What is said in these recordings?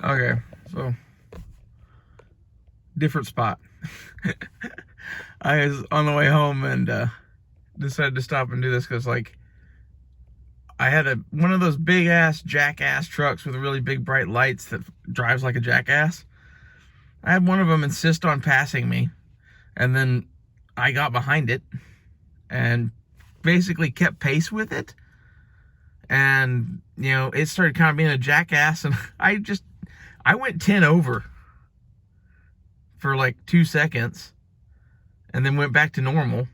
Okay, so different spot. I was on the way home and decided to stop and do this because, like, I had one of those big ass jackass trucks with really big bright lights that drives like a jackass. I had one of them insist on passing me, and then I got behind it and basically kept pace with it. And, you know, it started kind of being a jackass, and I went 10 over for like 2 seconds and then went back to normal.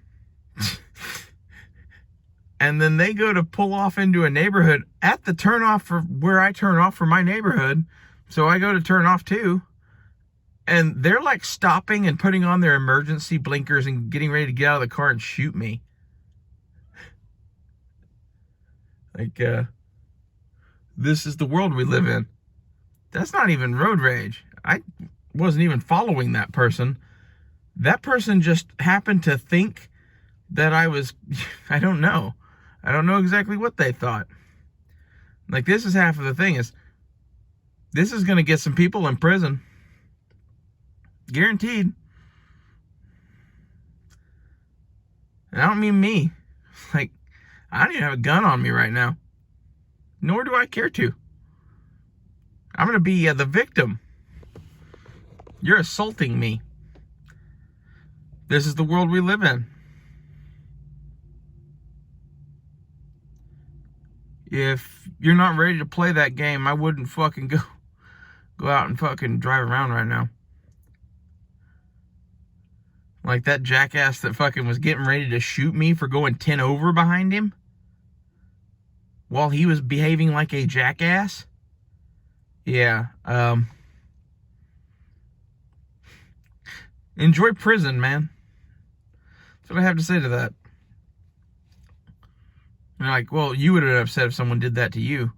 And then they go to pull off into a neighborhood at the turnoff for where I turn off for my neighborhood. So I go to turn off too. And they're like stopping and putting on their emergency blinkers and getting ready to get out of the car and shoot me. Like, this is the world we live in. That's not even road rage. I wasn't even following that person. That person just happened to think that I was, I don't know. I don't know exactly what they thought. Like, this is half of the thing is, this is going to get some people in prison. Guaranteed. And I don't mean me. Like, I don't even have a gun on me right now. Nor do I care to. I'm going to be the victim. You're assaulting me. This is the world we live in. If you're not ready to play that game, I wouldn't fucking go out and fucking drive around right now. Like that jackass that fucking was getting ready to shoot me for going 10 over behind him while he was behaving like a jackass. Yeah, enjoy prison, man. That's what I have to say to that. And like, well, you would have been upset if someone did that to you.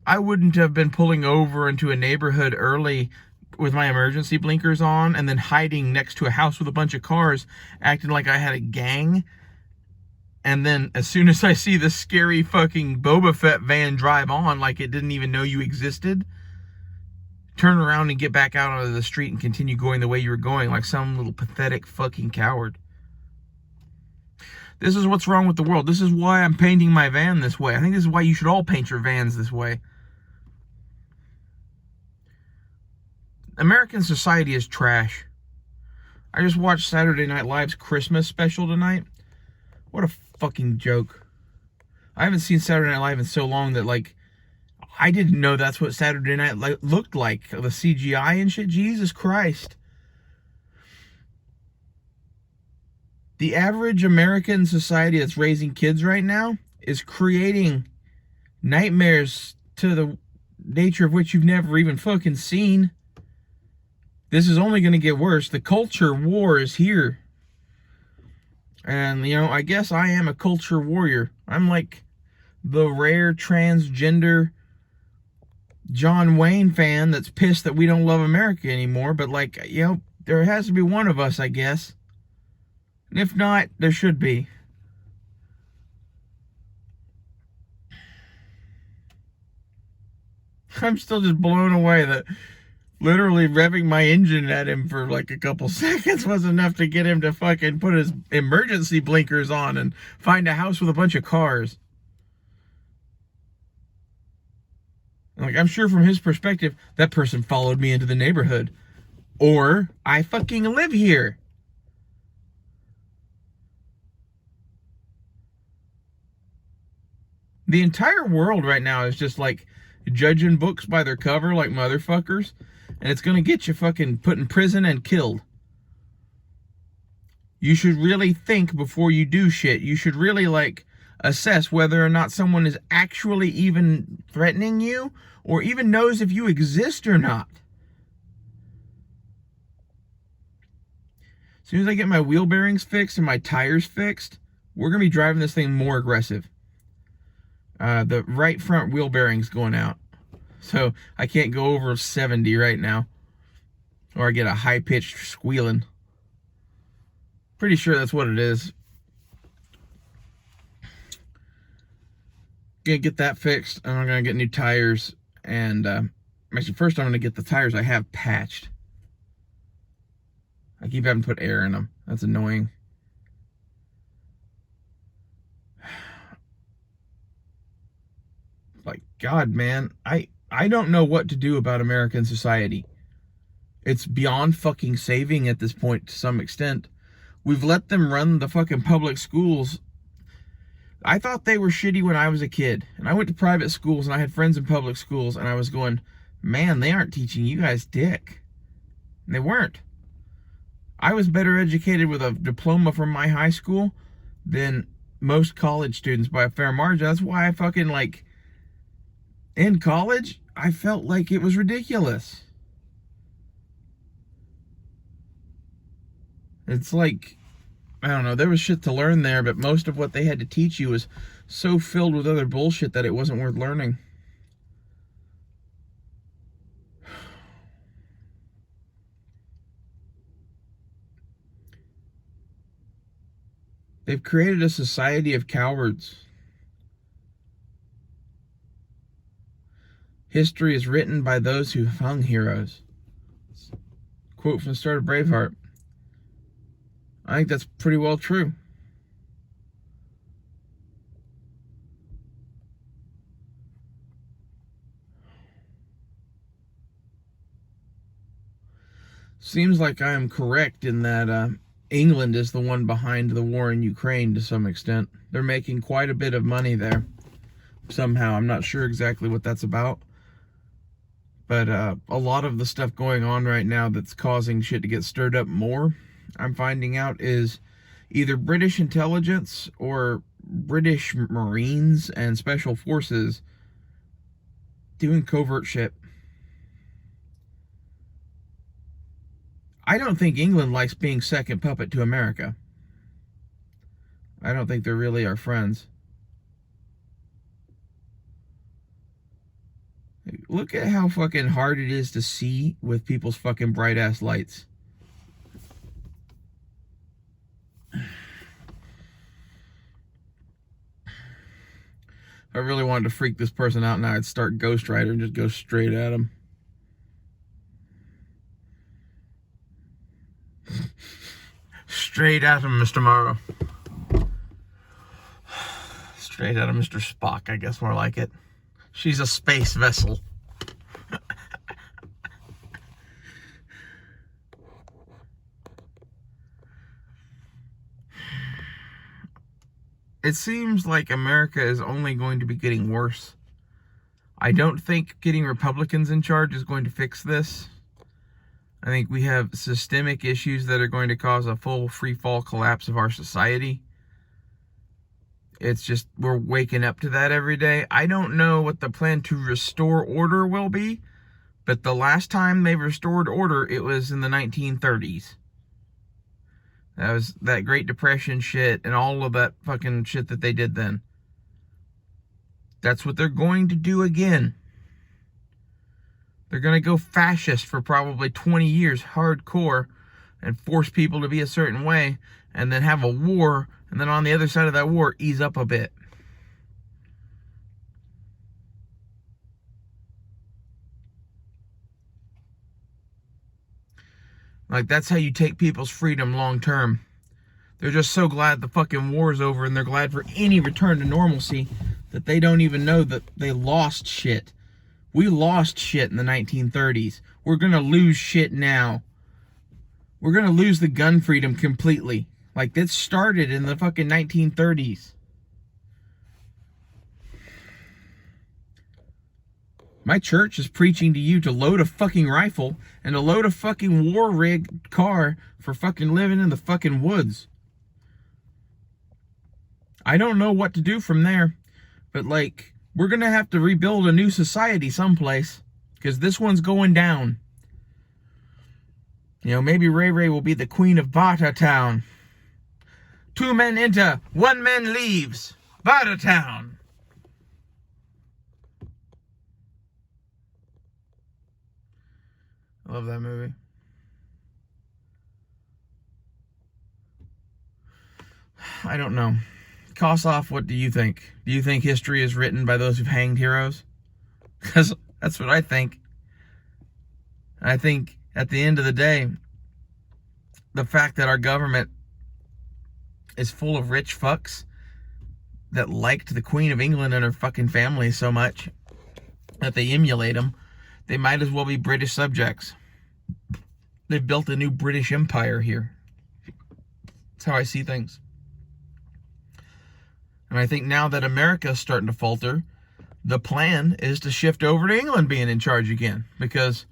I wouldn't have been pulling over into a neighborhood early with my emergency blinkers on and then hiding next to a house with a bunch of cars, acting like I had a gang. And then as soon as I see the scary fucking Boba Fett van drive on like it didn't even know you existed, turn around and get back out onto the street and continue going the way you were going like some little pathetic fucking coward. This is what's wrong with the world. This is why I'm painting my van this way. I think this is why you should all paint your vans this way. American society is trash. I just watched Saturday Night Live's Christmas special tonight. What a fucking joke. I haven't seen Saturday Night Live in so long that, like, I didn't know that's what Saturday Night looked like. The CGI and shit. Jesus Christ. The average American society that's raising kids right now is creating nightmares to the nature of which you've never even fucking seen. This is only going to get worse. The culture war is here. And, you know, I guess I am a culture warrior. I'm like the rare transgender John Wayne fan that's pissed that we don't love America anymore. But, like, you know, there has to be one of us, I guess. And if not, there should be. I'm still just blown away that literally revving my engine at him for like a couple seconds was enough to get him to fucking put his emergency blinkers on and find a house with a bunch of cars. Like, I'm sure from his perspective, that person followed me into the neighborhood. Or I fucking live here. The entire world right now is just like judging books by their cover like motherfuckers. And it's going to get you fucking put in prison and killed. You should really think before you do shit. You should really, like, assess whether or not someone is actually even threatening you or even knows if you exist or not. As soon as I get my wheel bearings fixed and my tires fixed, we're going to be driving this thing more aggressive. The right front wheel bearing's going out. So I can't go over 70 right now. Or I get a high-pitched squealing. Pretty sure that's what it is. Gonna get that fixed. And I'm gonna get new tires. And Actually, first I'm going to get the tires I have patched. I keep having to put air in them. That's annoying. Like, God, man, I don't know what to do about American society. It's beyond fucking saving at this point to some extent. We've let them run the fucking public schools. I thought they were shitty when I was a kid. And I went to private schools and I had friends in public schools and I was going, man, they aren't teaching you guys dick. And they weren't. I was better educated with a diploma from my high school than most college students by a fair margin. That's why I fucking, like, in college, I felt like it was ridiculous. It's like, I don't know, there was shit to learn there, but most of what they had to teach you was so filled with other bullshit that it wasn't worth learning. They've created a society of cowards. History is written by those who hung heroes. Quote from the start of Braveheart. I think that's pretty well true. Seems like I am correct in that England is the one behind the war in Ukraine to some extent. They're making quite a bit of money there. Somehow, I'm not sure exactly what that's about. But a lot of the stuff going on right now that's causing shit to get stirred up more, I'm finding out, is either British intelligence or British Marines and Special Forces doing covert shit. I don't think England likes being second puppet to America. I don't think they're really our friends. Look at how fucking hard it is to see with people's fucking bright ass lights. If I really wanted to freak this person out now, I'd start Ghost Rider and just go straight at him. Straight at him, Mr. Morrow. Straight at him, Mr. Spock, I guess more like it. She's a space vessel. It seems like America is only going to be getting worse. I don't think getting Republicans in charge is going to fix this. I think we have systemic issues that are going to cause a full free fall collapse of our society. It's just, we're waking up to that every day. I don't know what the plan to restore order will be, but the last time they restored order, it was in the 1930s. That was that Great Depression shit and all of that fucking shit that they did then. That's what they're going to do again. They're going to go fascist for probably 20 years, hardcore, and force people to be a certain way, and then have a war, and then on the other side of that war, ease up a bit. Like, that's how you take people's freedom long term. They're just so glad the fucking war's over, and they're glad for any return to normalcy that they don't even know that they lost shit. We lost shit in the 1930s. We're gonna lose shit now. We're gonna lose the gun freedom completely. Like, this started in the fucking 1930s. My church is preaching to you to load a fucking rifle and to load a fucking war rig car for fucking living in the fucking woods. I don't know what to do from there, but like, we're gonna have to rebuild a new society someplace, because this one's going down. You know, maybe Ray Ray will be the queen of Barter Town. 2 men enter, 1 man leaves. Barter Town. I love that movie. I don't know. Kossoff, what do you think? Do you think history is written by those who've hanged heroes? Because that's what I think. I think at the end of the day, the fact that our government is full of rich fucks that liked the Queen of England and her fucking family so much that they emulate them, they might as well be British subjects. They've built a new British empire here. That's how I see things. And I think now that America's starting to falter, the plan is to shift over to England being in charge again. Because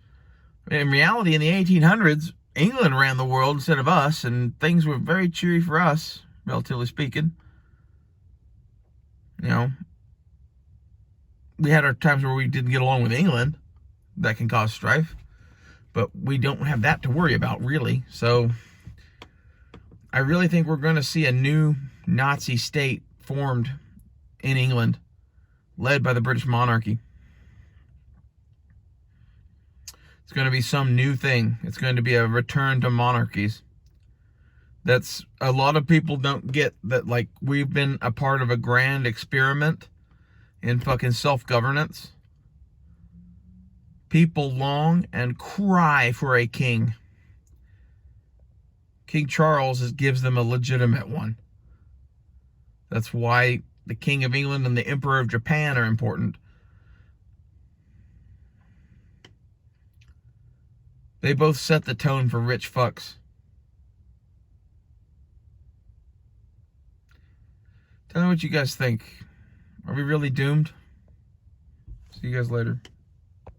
in reality, in the 1800s, England ran the world instead of us, and things were very cheery for us, relatively speaking. You know, we had our times where we didn't get along with England. That can cause strife. But we don't have that to worry about, really. So I really think we're going to see a new Nazi state formed in England, led by the British monarchy. It's going to be some new thing. It's going to be a return to monarchies. That's, a lot of people don't get that, like, we've been a part of a grand experiment in fucking self-governance. People long and cry for a king. King Charles gives them a legitimate one. That's why the King of England and the Emperor of Japan are important. They both set the tone for rich fucks. Tell me what you guys think. Are we really doomed? See you guys later.